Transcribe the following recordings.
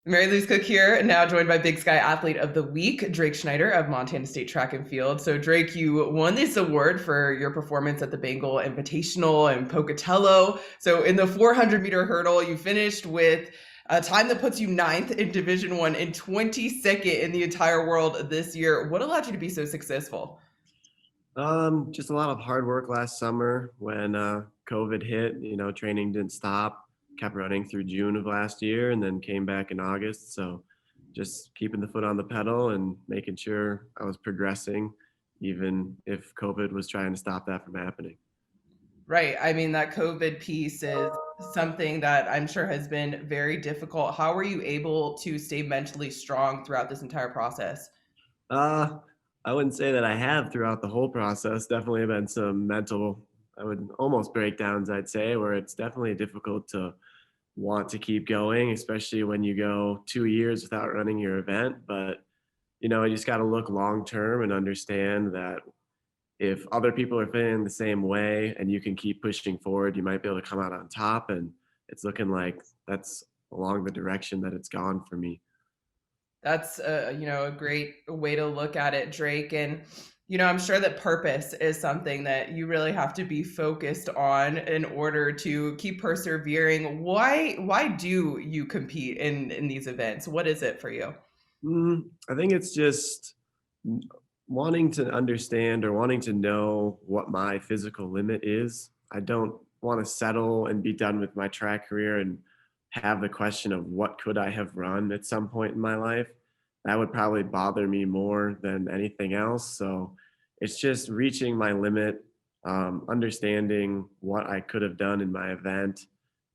Mary Lou's Cook here, now joined by Big Sky Athlete of the Week, Drake Schneider of Montana State Track and Field. So, Drake, you won this award for your performance at the Bengal Invitational in Pocatello. So, in the 400-meter hurdle, you finished with a time that puts you ninth in Division One and 22nd in the entire world this year. What allowed you to be so successful? Just a lot of hard work last summer when COVID hit. Training didn't stop. Kept running through June of last year, and then came back in August. So, just keeping the foot on the pedal and making sure I was progressing, even if COVID was trying to stop that from happening. Right. I mean, that COVID piece is something that I'm sure has been very difficult. How were you able to stay mentally strong throughout this entire process? Uh, I wouldn't say that I have throughout the whole process. Definitely been some mental, I would almost breakdowns, I'd say, where it's definitely difficult to want to keep going, especially when you go 2 years without running your event. But, you just got to look long term and understand that if other people are feeling the same way and you can keep pushing forward, you might be able to come out on top. And it's looking like that's along the direction that it's gone for me. That's a great way to look at it, Drake. And I'm sure that purpose is something that you really have to be focused on in order to keep persevering. Why do you compete in these events? What is it for you? I think it's just wanting to understand or wanting to know what my physical limit is. I don't want to settle and be done with my track career and have the question of what could I have run at some point in my life. That would probably bother me more than anything else. So it's just reaching my limit, understanding what I could have done in my event,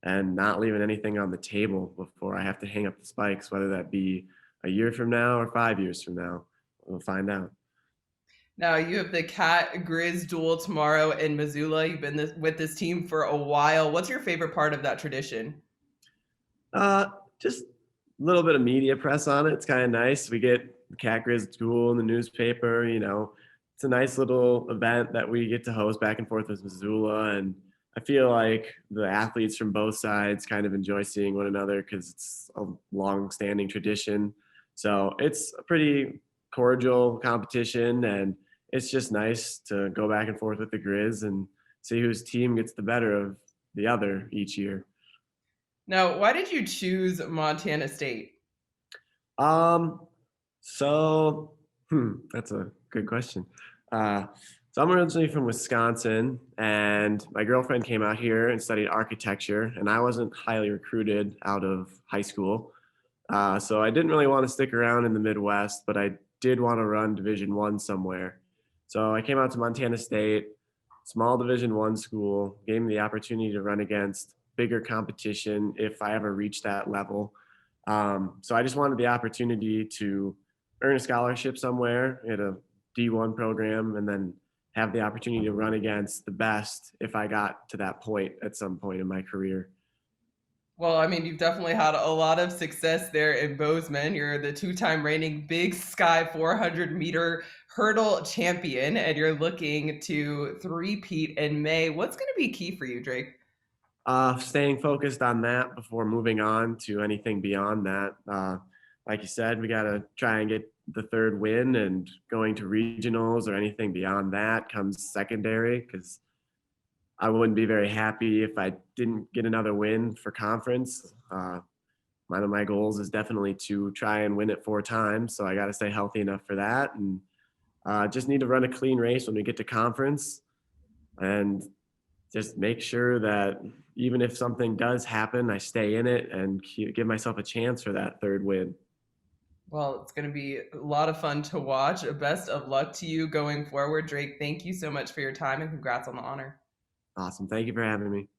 and not leaving anything on the table before I have to hang up the spikes, whether that be a year from now or 5 years from now. We'll find out. Now you have the Cat Grizz duel tomorrow in Missoula. You've been with this team for a while. What's your favorite part of that tradition? Uh, just a little bit of media press on it. It's kind of nice. We get Cat Grizz Duel in the newspaper. It's a nice little event that we get to host back and forth with Missoula. And I feel like the athletes from both sides kind of enjoy seeing one another because it's a long-standing tradition. So it's a pretty cordial competition, and it's just nice to go back and forth with the Grizz and see whose team gets the better of the other each year. Now, why did you choose Montana State? Um, that's a good question. Uh, so I'm originally from Wisconsin, and my girlfriend came out here and studied architecture, and I wasn't highly recruited out of high school. So I didn't really want to stick around in the Midwest, but I did want to run Division One somewhere. So I came out to Montana State, small Division One school, gave me the opportunity to run against bigger competition if I ever reached that level. So I just wanted the opportunity to earn a scholarship somewhere at a D1 program, and then have the opportunity to run against the best if I got to that point at some point in my career. Well, I mean, you've definitely had a lot of success there in Bozeman. You're the two-time reigning Big Sky 400-meter hurdle champion, and you're looking to three-peat in May. What's going to be key for you, Drake? Staying focused on that before moving on to anything beyond that. Like you said, we got to try and get the third win, and going to regionals or anything beyond that comes secondary because I wouldn't be very happy if I didn't get another win for conference. One of my goals is definitely to try and win it 4 times, so I got to stay healthy enough for that, and just need to run a clean race when we get to conference, and just make sure that even if something does happen, I stay in it and give myself a chance for that third win. Well, it's going to be a lot of fun to watch. Best of luck to you going forward, Drake. Thank you so much for your time and congrats on the honor. Awesome. Thank you for having me.